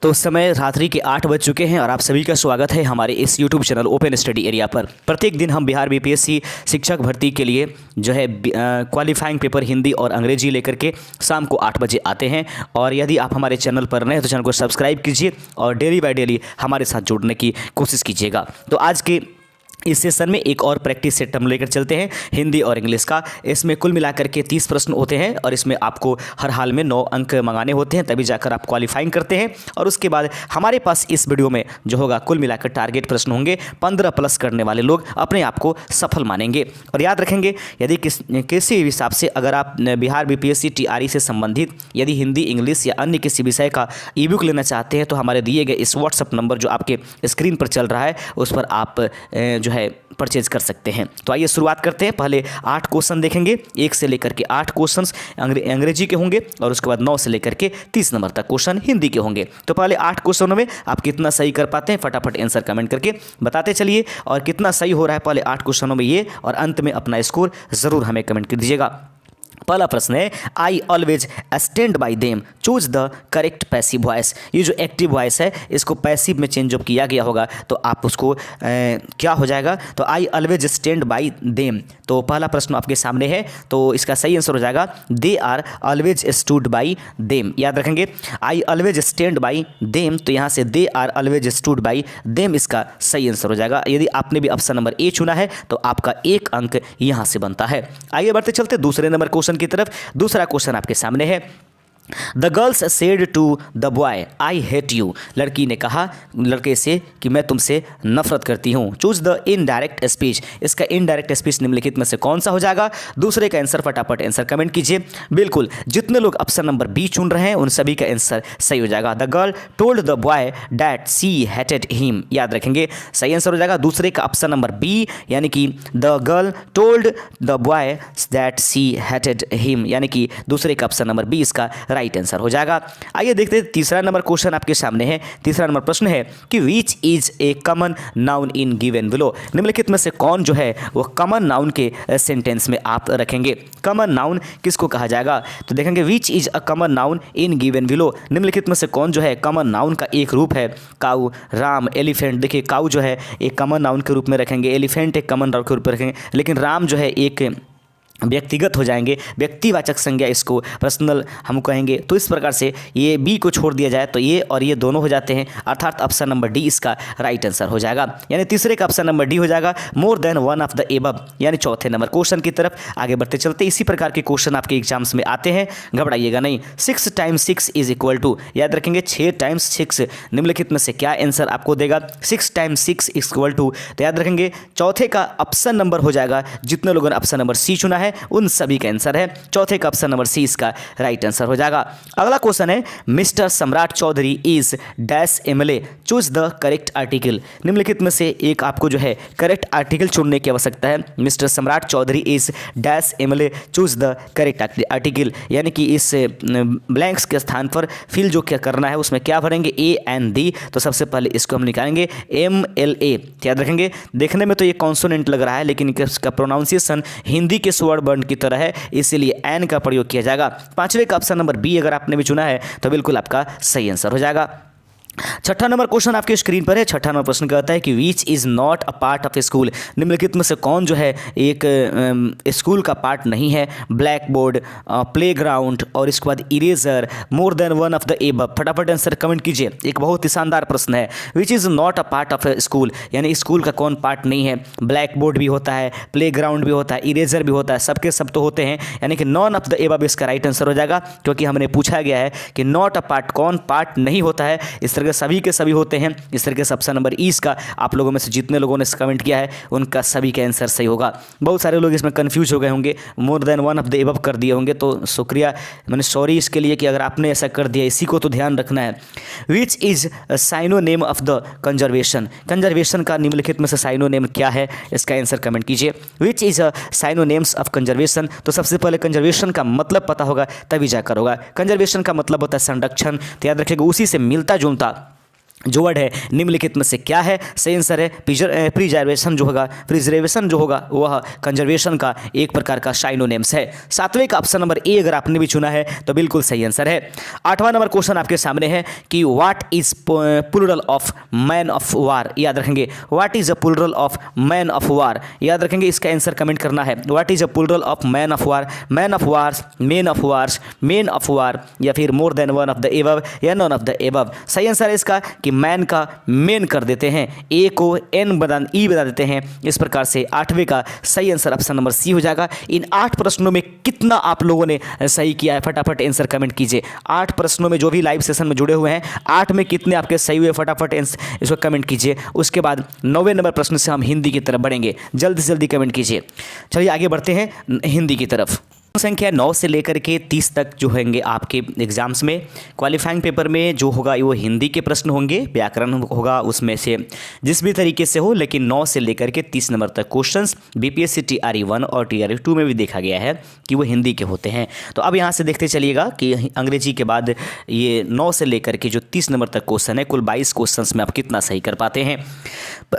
तो उस समय रात्रि के 8 बज चुके हैं और आप सभी का स्वागत है हमारे इस YouTube channel open study area पर। प्रत्येक दिन हम बिहार बीपीएससी शिक्षक भर्ती के लिए जो है क्वालिफाइंग पेपर हिंदी और अंग्रेजी लेकर के शाम को 8 बजे आते हैं। और यदि आप हमारे चैनल पर नए हैं तो चैनल को सब्सक्राइब कीजिए और डेली बाय डेली हमारे साथ जुड़ने की कोशिश कीजिएगा। तो आज के इस सेशन में एक और प्रैक्टिस सेट हम लेकर चलते हैं हिंदी और इंग्लिश का। इसमें कुल मिलाकर के 30 प्रश्न होते हैं और इसमें आपको हर हाल में 9 अंक मंगाने होते हैं, तभी जाकर आप क्वालिफाइंग करते हैं। और उसके बाद हमारे पास इस वीडियो में जो होगा कुल मिलाकर टारगेट प्रश्न होंगे। 15 प्लस करने वाले लोग अपने आप को सफल मानेंगे। और याद रखेंगे, यदि किसी हिसाब से अगर आप बिहार बीपीएससी टीआरई से संबंधित यदि हिंदी, इंग्लिश या अन्य किसी विषय का ई बुक लेना चाहते हैं तो हमारे दिए गए इस व्हाट्सअप नंबर जो आपके स्क्रीन पर चल रहा है उस पर आप जो है परचेज कर सकते हैं। तो आइए शुरुआत करते हैं। पहले 8 क्वेश्चन देखेंगे, 1 से लेकर के 8 क्वेश्चंस अंग्रेजी के होंगे और उसके बाद 9 से लेकर के 30 नंबर तक क्वेश्चन हिंदी के होंगे। तो पहले 8 क्वेश्चनों में आप कितना सही कर पाते हैं फटाफट आंसर कमेंट करके बताते चलिए। और कितना सही हो रहा है पहले 8 क्वेश्चनों में ये, और अंत में अपना स्कोर ज़रूर हमें कमेंट कर दीजिएगा। पहला प्रश्न है, आई always stand by them, choose the correct passive voice. ये जो एक्टिव वॉइस है इसको पैसिव में चेंज जब किया गया होगा तो आप उसको क्या हो जाएगा, तो आई ऑलवेज स्टैंड बाई देम। तो पहला प्रश्न आपके सामने है, तो इसका सही आंसर हो जाएगा they are always stood by them. याद रखेंगे, I always stand by them, तो यहाँ से they are always stood by them इसका सही आंसर हो जाएगा। यदि आपने भी ऑप्शन नंबर ए चुना है तो आपका 1 अंक यहाँ से बनता है। आइए बढ़ते चलते दूसरे नंबर क्वेश्चन की तरफ। दूसरा क्वेश्चन आपके सामने है, the girls said to the boy I hate you. लड़की ने कहा लड़के से कि मैं तुमसे नफरत करती हूँ। Choose the indirect speech. इसका इनडायरेक्ट स्पीच निम्नलिखित में से कौन सा हो जाएगा? दूसरे का आंसर फटाफट आंसर कमेंट कीजिए। बिल्कुल, जितने लोग ऑप्शन नंबर बी चुन रहे हैं उन सभी का आंसर सही हो जाएगा। The girl told the boy that C hated him. याद रखेंगे, सही आंसर हो जाएगा दूसरे का ऑप्शन नंबर बी, यानी कि the girl told the boy that she hated him, यानी कि दूसरे का ऑप्शन नंबर बी इसका राइट आंसर हो जाएगा। आइए देखते हैं तीसरा नंबर क्वेश्चन आपके सामने है। तीसरा नंबर प्रश्न है कि which is a common noun in given below. निम्नलिखित में से कौन जो है वो कॉमन नाउन के सेंटेंस में आप रखेंगे। कॉमन नाउन किसको कहा जाएगा? तो देखेंगे which is a common noun in given below. निम्नलिखित में से कौन जो है कॉमन नाउन का एक रूप है? काऊ, राम, एलिफेंट। देखिए काऊ जो है एक कॉमन नाउन के रूप में रखेंगे, एलिफेंट एक कॉमन नाउन के रूप में रखेंगे, लेकिन राम जो है एक व्यक्तिगत हो जाएंगे, व्यक्तिवाचक संज्ञा इसको पर्सनल हम कहेंगे। तो इस प्रकार से ये बी को छोड़ दिया जाए तो ये और ये दोनों हो जाते हैं, अर्थात ऑप्शन नंबर डी इसका राइट आंसर हो जाएगा। यानी तीसरे का ऑप्शन नंबर डी हो जाएगा मोर than one of the above. यानी चौथे नंबर क्वेश्चन की तरफ आगे बढ़ते चलते। इसी प्रकार के क्वेश्चन आपके एग्जाम्स में आते हैं, घबराइएगा नहीं। 6 टाइम्स 6 इज इक्वल टू, याद रखेंगे 6 टाइम्स 6 निम्नलिखित में से क्या आंसर आपको देगा? 6 टाइम्स 6 इक्वल टू, तो याद रखेंगे चौथे का ऑप्शन नंबर हो जाएगा, जितने लोगों ने ऑप्शन नंबर सी चुना है उन सभी का आंसर है चौथे का ऑप्शन नंबर सी इसका राइट आंसर हो जाएगा। अगला क्वेश्चन है, mister Samrat Chaudhary is dash MLA, choose the correct article. निम्नलिखित में से एक आपको जो है करेक्ट आर्टिकल चुनने की आवश्यकता है। Mister Samrat Chaudhary is dash MLA, choose the correct article, यानी कि इस ब्लैंक्स के स्थान पर फिल जो क्या करना है उसमें क्या भरेंगे? A and D. तो सबसे पहले इसको हम निकालेंगे MLA। याद रखेंगे, देखने में तो ये कॉन्सोनेंट लग रहा है लेकिन इसका प्रोनाउंसिएशन हिंदी के स्वर वर्ण की तरह है, इसीलिए एन का प्रयोग किया जाएगा। पांचवें का ऑप्शन नंबर बी अगर आपने भी चुना है तो बिल्कुल आपका सही आंसर हो जाएगा। छठा नंबर क्वेश्चन आपके स्क्रीन पर है। छठा नंबर प्रश्न कहता है कि which is not a part of A school. निम्नलिखित में से कौन जो है एक स्कूल का पार्ट नहीं है? ब्लैक बोर्ड, प्लेग्राउंड और इसके बाद eraser, more than one of the above. फटाफट आंसर कमेंट कीजिए। एक बहुत ही शानदार प्रश्न है, which is not a part of A school, यानी स्कूल का कौन पार्ट नहीं है? ब्लैक बोर्ड भी होता है, प्लेग्राउंड भी होता है, इरेजर भी होता है, सबके सब तो होते हैं, यानी कि नॉन ऑफ द एबव इसका राइट आंसर हो जाएगा। क्योंकि हमने पूछा गया है कि नॉट अ पार्ट कौन पार्ट नहीं होता है, इस तरह के सभी के सभी होते हैं। इस तरह के ऑप्शन नंबर ई इसका आप लोगों में से जितने लोगों ने कमेंट किया है उनका सभी का आंसर सही होगा। बहुत सारे लोग इसमें कंफ्यूज हो गए होंगे, मोर than one of the above कर दिए होंगे, तो शुक्रिया, मैंने सॉरी इसके लिए कि अगर आपने ऐसा कर दिया, इसी को तो ध्यान रखना है। Which is synonym of the conservation. Conservation का निम्नलिखित में से साइनोनेम क्या है? इसका आंसर कमेंट कीजिए। Which is synonyms of conservation. तो सबसे पहले कंजर्वेशन का मतलब पता होगा तभी जाकर होगा। कंजर्वेशन का मतलब होता है संरक्षण, तो याद रखिएगा उसी से मिलता जुलता जो वर्ड है निम्नलिखित में से क्या है? सही आंसर है प्रिजर्वेशन जो होगा, प्रिजर्वेशन जो होगा वह कंजर्वेशन का एक प्रकार का साइनोनिम्स है। सातवें का ऑप्शन नंबर ए अगर आपने भी चुना है तो बिल्कुल सही आंसर है। 8वां नंबर क्वेश्चन आपके सामने है कि what is plural of man of war? याद रखेंगे what is a plural of man of war, याद रखेंगे इसका आंसर कमेंट करना है। What is a plural of man of war? Man of wars, men of wars, men of war, या फिर more than one of the above या none of the above. सही answer है इसका कि मैन का मेन कर देते हैं, ए को एन बना देते हैं। इस प्रकार से 8वें का सही आंसर ऑप्शन नंबर सी हो जाएगा। इन 8 प्रश्नों में कितना आप लोगों ने सही किया है फटाफट आंसर कमेंट कीजिए। 8 प्रश्नों में जो भी लाइव सेशन में जुड़े हुए हैं 8 में कितने आपके सही हुए फटाफट इसको कमेंट कीजिए। उसके बाद 9वें नंबर प्रश्न से हम हिंदी की तरफ बढ़ेंगे, जल्दी से जल्दी कमेंट कीजिए। चलिए आगे बढ़ते हैं हिंदी की तरफ। संख्या 9 से लेकर के 30 तक जो होंगे आपके एग्जाम्स में क्वालिफाइंग पेपर में जो होगा वो हिंदी के प्रश्न होंगे, व्याकरण होगा उसमें से जिस भी तरीके से हो, लेकिन 9 से लेकर के 30 नंबर तक क्वेश्चंस बीपीएससी TRE 1 और TRE 2 में भी देखा गया है कि वो हिंदी के होते हैं। तो अब यहाँ से देखते चलिएगा कि अंग्रेजी के बाद ये 9 से लेकर के जो 30 नंबर तक क्वेश्चन है, कुल 22 क्वेश्चन में आप कितना सही कर पाते हैं।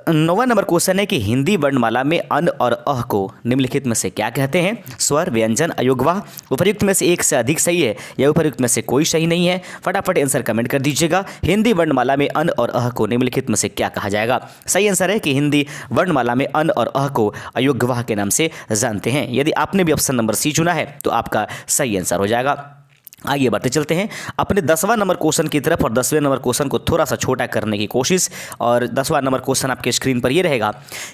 9वां नंबर क्वेश्चन है कि हिंदी वर्णमाला में अन और अह को निम्नलिखित में से क्या कहते हैं? स्वर, व्यंजन, अयोगवाह। उपर्युक्त में से एक से अधिक सही है या उपर्युक्त में से कोई सही नहीं है? फटाफट आंसर कमेंट कर दीजिएगा। हिंदी वर्णमाला में अन और अह को निम्नलिखित में से क्या कहा जाएगा? सही आंसर है कि हिंदी वर्णमाला में अन और अह को अयोगवाह के नाम से जानते हैं। यदि आपने भी ऑप्शन नंबर सी चुना है तो आपका सही आंसर हो जाएगा। आइए बढ़ते चलते हैं अपने 10वां नंबर क्वेश्चन की तरफ और 10वें नंबर क्वेश्चन को थोड़ा सा छोटा करने की कोशिश। और 10वां नंबर क्वेश्चन आपके स्क्रीन पर ये रहेगा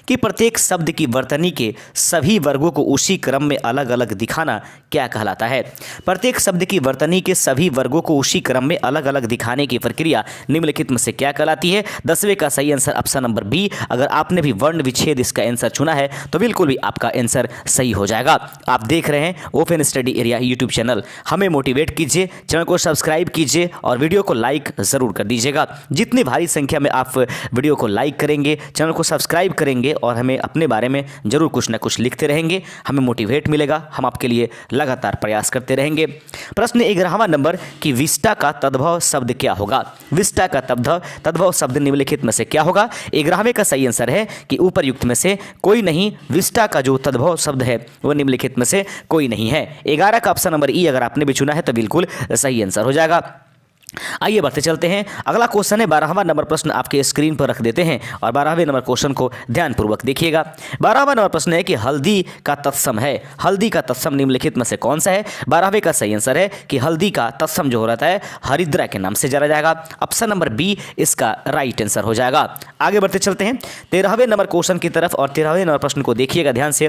कि प्रत्येक शब्द की वर्तनी के सभी वर्गों को उसी क्रम में अलग अलग दिखाना क्या कहलाता है? प्रत्येक शब्द की वर्तनी के सभी वर्गों को उसी क्रम में अलग अलग दिखाने की प्रक्रिया निम्नलिखित में से क्या कहलाती है? 10वें का सही आंसर ऑप्शन नंबर बी। अगर आपने भी वर्ण विच्छेद इसका आंसर चुना है तो बिल्कुल भी आपका आंसर सही हो जाएगा। आप देख रहे हैं open study area YouTube channel. हमें मोटिवेट कीजिए, चैनल को सब्सक्राइब कीजिए और वीडियो को लाइक ज़रूर कर दीजिएगा। जितनी भारी संख्या में आप वीडियो को लाइक करेंगे, चैनल को सब्सक्राइब करेंगे और हमें अपने बारे में ज़रूर कुछ ना कुछ लिखते रहेंगे, हमें मोटिवेट मिलेगा, हम आपके लिए लगातार प्रयास करते रहेंगे। प्रश्न 11वां नंबर कि विस्टा का तद्भव शब्द क्या होगा? विस्टा का तद्भव शब्द निम्नलिखित में से क्या होगा? 11वें का सही आंसर है कि ऊपर्युक्त में से कोई नहीं। विस्टा का जो तद्भव शब्द है वो निम्नलिखित में से कोई नहीं है। 11 का ऑप्शन नंबर ई अगर आपने भी चुना है तो बिल्कुल सही आंसर हो जाएगा। आइए बढ़ते चलते हैं। अगला क्वेश्चन है 12वां नंबर प्रश्न आपके स्क्रीन पर रख देते हैं और 12वें नंबर क्वेश्चन को ध्यानपूर्वक देखिएगा। 12वां नंबर प्रश्न है कि हल्दी का तत्सम है। हल्दी का तत्सम निम्नलिखित में से कौन सा है? 12वें का सही आंसर है कि हल्दी का तत्सम जो हो रहता है हरिद्रा के नाम से जाना जाएगा। ऑप्शन नंबर बी इसका राइट आंसर हो जाएगा। आगे बढ़ते चलते हैं 13वें नंबर क्वेश्चन की तरफ और 13वें नंबर प्रश्न को देखिएगा ध्यान से।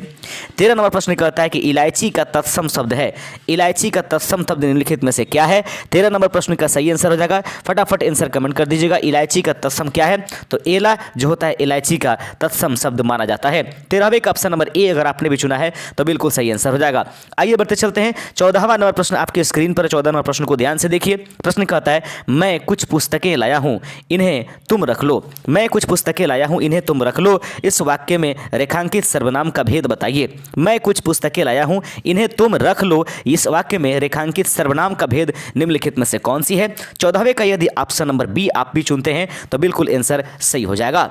13 नंबर प्रश्न कहता है कि इलायची का तत्सम शब्द है। इलायची का तत्सम शब्द निम्नलिखित में से क्या है? 13 नंबर प्रश्न का सही आंसर हो जाएगा। फटाफट आंसर कमेंट कर दीजिएगा। इलायची का तत्सम क्या है? तो एला जो होता है इलायची का तत्सम शब्द माना जाता है। 13वें का ऑप्शन नंबर ए अगर आपने भी चुना है तो बिल्कुल सही आंसर हो जाएगा। आइए बढ़ते चलते हैं 14वां नंबर प्रश्न आपके स्क्रीन पर। 14 नंबर प्रश्न को ध्यान से देखिए। प्रश्न कहता है मैं कुछ पुस्तकें लाया हूं, इन्हें तुम रख लो। मैं कुछ पुस्तकें लाया हूं, इन्हें तुम रख लो। इस वाक्य में रेखांकित सर्वनाम का भेद बताइए। मैं कुछ पुस्तकें लाया हूं, इन्हें तुम रख लो। इस वाक्य में रेखांकित सर्वनाम का भेद निम्नलिखित में से कौन सी है? 14वें का यदि ऑप्शन नंबर बी आप भी चुनते हैं तो बिल्कुल आंसर सही हो जाएगा।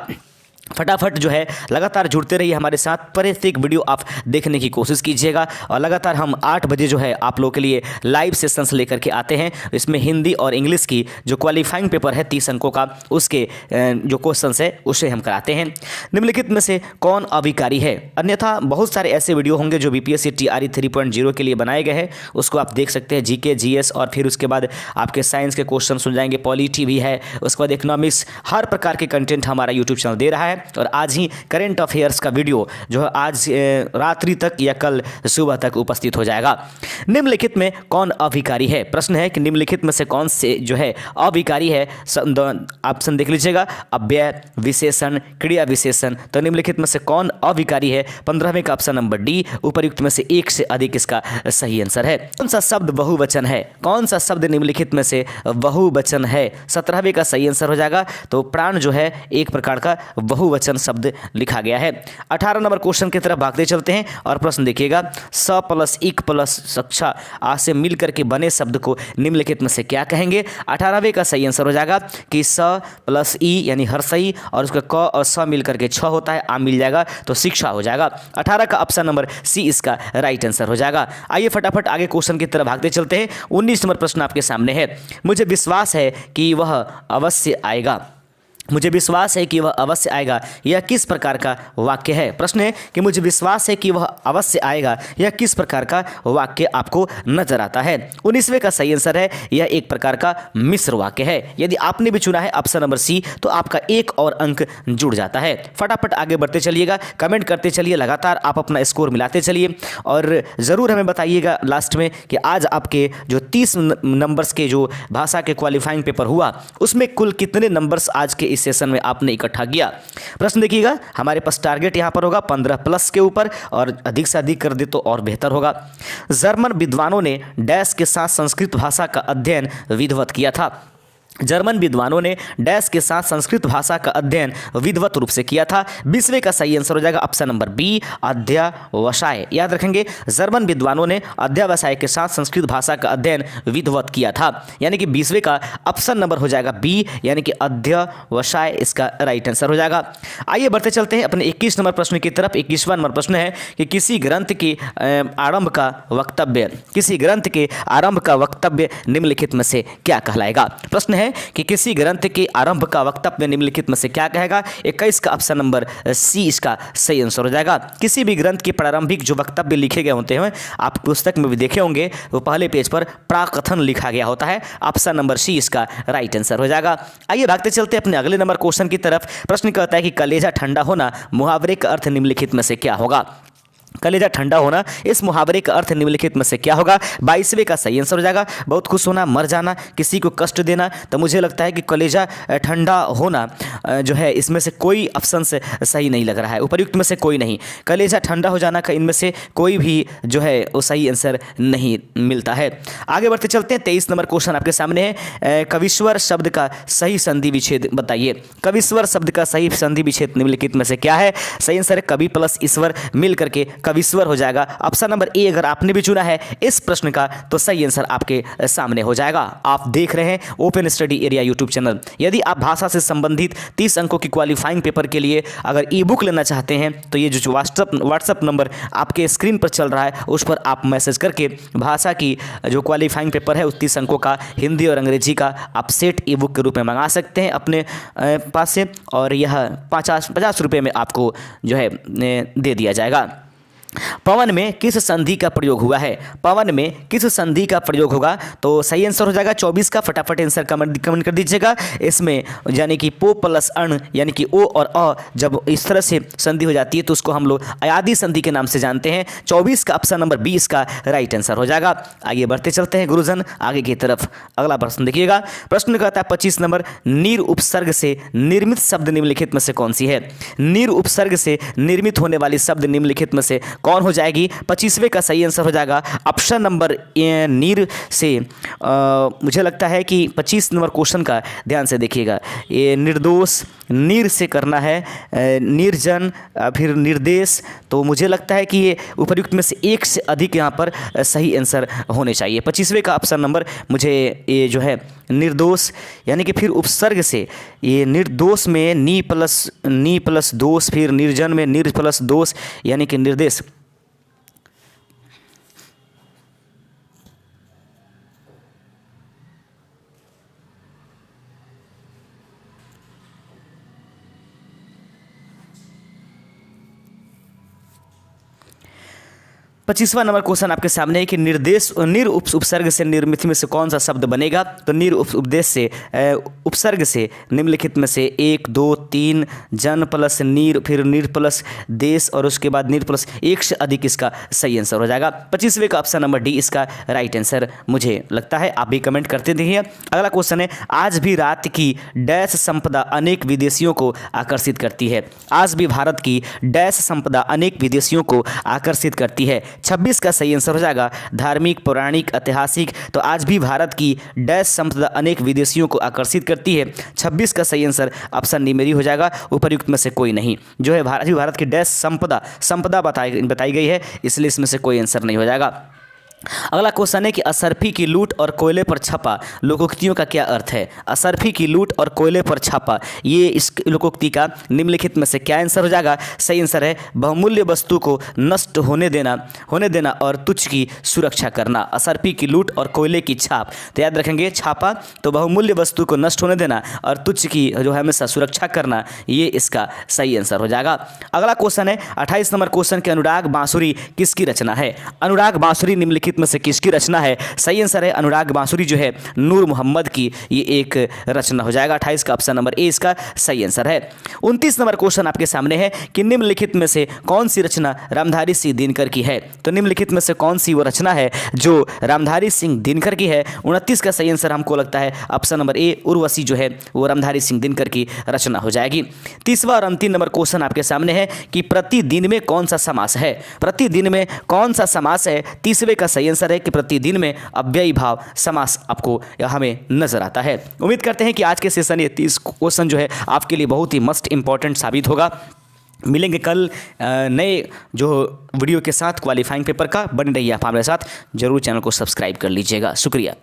फटाफट जो है लगातार जुड़ते रहिए हमारे साथ। प्रत्येक वीडियो आप देखने की कोशिश कीजिएगा और लगातार हम 8 बजे जो है आप लोगों के लिए लाइव सेशंस लेकर के आते हैं। इसमें हिंदी और इंग्लिश की जो क्वालिफाइंग पेपर है 30 अंकों का, उसके जो क्वेश्चंस है उसे हम कराते हैं। निम्नलिखित में से कौन अविकारी है? अन्यथा बहुत सारे ऐसे वीडियो होंगे जो बीपीएससी TRE 3.0 के लिए बनाए गए हैं, उसको आप देख सकते हैं। जीके, जीएस और फिर उसके बाद आपके साइंस के क्वेश्चन सुन जाएंगे। पॉलिटी भी है, उसके बाद इकोनॉमिक्स, हर प्रकार के कंटेंट हमारा यूट्यूब चैनल दे रहा है। और आज ही करेंट अफेयर्स का वीडियो जो है आज रात्रि तक या कल सुबह तक उपस्थित हो जाएगा। निम्नलिखित में कौन अभिकारी है? प्रश्न है कि निम्नलिखित में से कौन से जो है अभिकारी है? ऑप्शन देख लीजिएगा, अव्यय, विशेषण, क्रिया विशेषण। तो निम्नलिखित में से कौन अभिकारी है? 15वें का ऑप्शन नंबर डी। उपयुक्त में से एक से अधिक इसका सही आंसर है। कौन सा शब्द बहुवचन है? कौन सा शब्द निम्नलिखित में से बहुवचन है? 17वें का सही आंसर हो जाएगा। तो प्राण जो है एक प्रकार का बहु बहुवचन शब्द लिखा गया है। 18 नंबर क्वेश्चन की तरफ भागते चलते हैं और प्रश्न देखिएगा, स प्लस इक प्लस सक्षा आ से मिल करके बने शब्द को निम्नलिखित में से क्या कहेंगे। 18वें का सही आंसर हो जाएगा कि स प्लस ई यानी हर्षई और उसका क और स मिल करके छ होता है, आ मिल जाएगा तो शिक्षा हो जाएगा। 18 का ऑप्शन नंबर सी इसका राइट आंसर हो जाएगा। आइए फटाफट आगे क्वेश्चन की तरफ भागते चलते हैं। 19 नंबर प्रश्न आपके सामने है, मुझे विश्वास है कि वह अवश्य आएगा। मुझे विश्वास है कि वह अवश्य आएगा, यह किस प्रकार का वाक्य है। प्रश्न है कि मुझे विश्वास है कि वह अवश्य आएगा, यह किस प्रकार का वाक्य आपको नजर आता है। 19वें का सही आंसर है, यह एक प्रकार का मिश्र वाक्य है। यदि आपने भी चुना है ऑप्शन नंबर सी तो आपका एक और अंक जुड़ जाता है। फटाफट आगे बढ़ते चलिएगा, कमेंट करते चलिए, लगातार आप अपना स्कोर मिलाते चलिए और ज़रूर हमें बताइएगा लास्ट में कि आज आपके जो 30 नंबर्स के जो भाषा के क्वालिफाइंग पेपर हुआ उसमें कुल कितने नंबर्स आज के इस सेशन में आपने इकट्ठा किया। प्रश्न देखिएगा, हमारे पास टारगेट यहां पर होगा 15 प्लस के ऊपर और अधिक से अधिक कर दे तो और बेहतर होगा। जर्मन विद्वानों ने डैश के साथ संस्कृत भाषा का अध्ययन विधिवत किया था। जर्मन विद्वानों ने डैश के साथ संस्कृत भाषा का अध्ययन विधिवत रूप से किया था। 20वें का सही आंसर हो जाएगा ऑप्शन नंबर बी अध्यावसाय। याद रखेंगे, जर्मन विद्वानों ने अध्यावसाय के साथ संस्कृत भाषा का अध्ययन विधिवत किया था, यानी कि 20वें का ऑप्शन नंबर हो जाएगा बी यानी कि अध्यावसाय इसका राइट आंसर हो जाएगा। आइए बढ़ते चलते हैं अपने 21 नंबर प्रश्न की तरफ। 21वां नंबर प्रश्न है कि किसी ग्रंथ के आरंभ का वक्तव्य, किसी ग्रंथ के आरंभ का वक्तव्य निम्नलिखित में से क्या कहलाएगा। प्रश्न है कि किसी ग्रंथ के आरंभ का वक्तव्य निम्नलिखित में से क्या कहेगा। 21 का ऑप्शन नंबर सी इसका सही आंसर हो जाएगा। किसी भी ग्रंथ के प्रारंभिक जो वक्तव्य लिखे गए होते हैं, आप पुस्तक में भी देखे होंगे, वो पहले पेज पर प्राकथन लिखा गया होता है। ऑप्शन नंबर सी इसका राइट आंसर हो जाएगा। आइए भागते चलते अपने अगले नंबर क्वेश्चन की तरफ। प्रश्न कहता है कि कलेजा ठंडा होना मुहावरे का अर्थ निम्नलिखित में से क्या होगा। कलेजा ठंडा होना, इस मुहावरे का अर्थ निम्नलिखित में से क्या होगा। 22वें का सही आंसर हो जाएगा। बहुत खुश होना, मर जाना, किसी को कष्ट देना। तो मुझे लगता है कि कलेजा ठंडा होना जो है इसमें से कोई ऑप्शन से सही नहीं लग रहा है, उपयुक्त में से कोई नहीं। कलेजा ठंडा हो जाना का इनमें से कोई भी जो है वो सही आंसर नहीं मिलता है। आगे बढ़ते चलते हैं। 23 नंबर क्वेश्चन आपके सामने है, कविश्वर शब्द का सही संधि विच्छेद बताइए। कविश्वर शब्द का सही संधि विच्छेद निम्नलिखित में से क्या है। सही आंसर है कवि प्लस ईश्वर मिल करके कविश्वर हो जाएगा। ऑप्शन नंबर ए अगर आपने भी चुना है इस प्रश्न का तो सही आंसर आपके सामने हो जाएगा। आप देख रहे हैं open study area YouTube channel. यदि आप भाषा से संबंधित 30 अंकों की क्वालिफाइंग पेपर के लिए अगर ई बुक लेना चाहते हैं तो ये जो व्हाट्सअप नंबर आपके स्क्रीन पर चल रहा है उस पर आप मैसेज करके भाषा की जो क्वालिफाइंग पेपर है उस 30 अंकों का हिंदी और अंग्रेजी का आप सेट ई बुक के रूप में मंगा सकते हैं अपने पास से, और यह 50 रुपये में आपको जो है दे दिया जाएगा। पवन में किस संधि का प्रयोग हुआ है। पवन में किस संधि का प्रयोग होगा तो सही आंसर हो जाएगा 24 का। फटाफट आंसर कमेंट कर दीजिएगा। इसमें यानी कि पो प्लस अण यानी कि ओ और अ जब इस तरह से संधि हो जाती है तो उसको हम लोग अयादी संधि के नाम से जानते हैं। 24 का ऑप्शन नंबर 20 का राइट आंसर हो जाएगा। आइए बढ़ते चलते हैं गुरुजन आगे की तरफ। अगला प्रश्न देखिएगा। प्रश्न कहता है 25 नंबर, नीर उपसर्ग से निर्मित शब्द निम्नलिखित में से कौन सी है। नीर उपसर्ग से निर्मित होने वाली शब्द निम्नलिखित में से कौन हो जाएगी। 25वें का सही आंसर हो जाएगा ऑप्शन नंबर नीर से। मुझे लगता है कि 25 नंबर क्वेश्चन का ध्यान से देखिएगा। ये निर्दोष नीर से करना है, निर्जन फिर निर्देश, तो मुझे लगता है कि ये उपयुक्त में से एक से अधिक यहाँ पर सही आंसर होने चाहिए। 25वें का ऑप्शन नंबर मुझे ये जो है निर्दोष यानी कि फिर उपसर्ग से ये निर्दोष में नी प्लस दोष, फिर निर्जन में निर प्लस दोष यानी कि निर्देश। पच्चीसवां नंबर क्वेश्चन आपके सामने है कि निर्देश निर उपसर्ग से निर्मित में से कौन सा शब्द बनेगा। तो निर उपदेश से उपसर्ग से निम्नलिखित में से 1 2 3 जन प्लस नीर फिर नीर प्लस देश और उसके बाद नीर प्लस एक से अधिक इसका सही आंसर हो जाएगा। 25वें का ऑप्शन नंबर डी इसका राइट आंसर मुझे लगता है। आप भी कमेंट करते रहिए। अगला क्वेश्चन है, आज भी रात की डैश संपदा अनेक विदेशियों को आकर्षित करती है। आज भी भारत की डैश संपदा अनेक विदेशियों को आकर्षित करती है। 26 का सही आंसर हो जाएगा धार्मिक, पौराणिक, ऐतिहासिक। तो आज भी भारत की डैश संपदा अनेक विदेशियों को आकर्षित करती है। 26 का सही आंसर ऑप्शन डी मेरी हो जाएगा, उपर्युक्त में से कोई नहीं। जो है भारत की डैश संपदा बताई गई है, इसलिए इसमें से कोई आंसर नहीं हो जाएगा। अगला क्वेश्चन है कि असरफी की लूट और कोयले पर छापा लोकोक्तियों का क्या अर्थ है। असरफी की लूट और कोयले पर छापा, ये इस लोकोक्ति का निम्नलिखित में से क्या आंसर हो जाएगा। सही आंसर है बहुमूल्य वस्तु को नष्ट होने देना और तुच्छ की सुरक्षा करना। असरफी की लूट और कोयले की छाप, तो याद रखेंगे छापा तो बहुमूल्य वस्तु को नष्ट होने देना और तुच्छ की जो है हमेशा सुरक्षा करना, ये इसका सही आंसर हो जाएगा। अगला क्वेश्चन है 28 नंबर क्वेश्चन के अनुराग बांसुरी किसकी रचना है। अनुराग बांसुरी निम्नलिखित में से किसकी रचना है। सही आंसर है अनुराग बांसुरी जो है नूर मोहम्मद की ये एक रचना हो जाएगा। 28 का ऑप्शन नंबर ए इसका सही आंसर है। 29 नंबर क्वेश्चन आपके सामने है कि निम्नलिखित में से कौन सी रचना रामधारी सिंह दिनकर की है। तो निम्नलिखित में से कौन सी वो रचना है जो रामधारी सिंह दिनकर की है। 29 का सही आंसर हमको लगता है ऑप्शन नंबर ए उर्वशी जो है वो रामधारी सिंह दिनकर की रचना हो जाएगी। तीसरा और अंतिम नंबर क्वेश्चन आपके सामने है कि प्रतिदिन में कौन सा समास है। प्रतिदिन में कौन सा समास है। तीसरे का सही आंसर है कि प्रतिदिन में अव्ययी भाव समास आपको हमें नजर आता है। उम्मीद करते हैं कि आज के सेशन ये 30 क्वेश्चन जो है आपके लिए बहुत ही मस्ट इंपॉर्टेंट साबित होगा। मिलेंगे कल नए जो वीडियो के साथ क्वालिफाइंग पेपर का। बने रहिए आप हमारे साथ, जरूर चैनल को सब्सक्राइब कर लीजिएगा। शुक्रिया।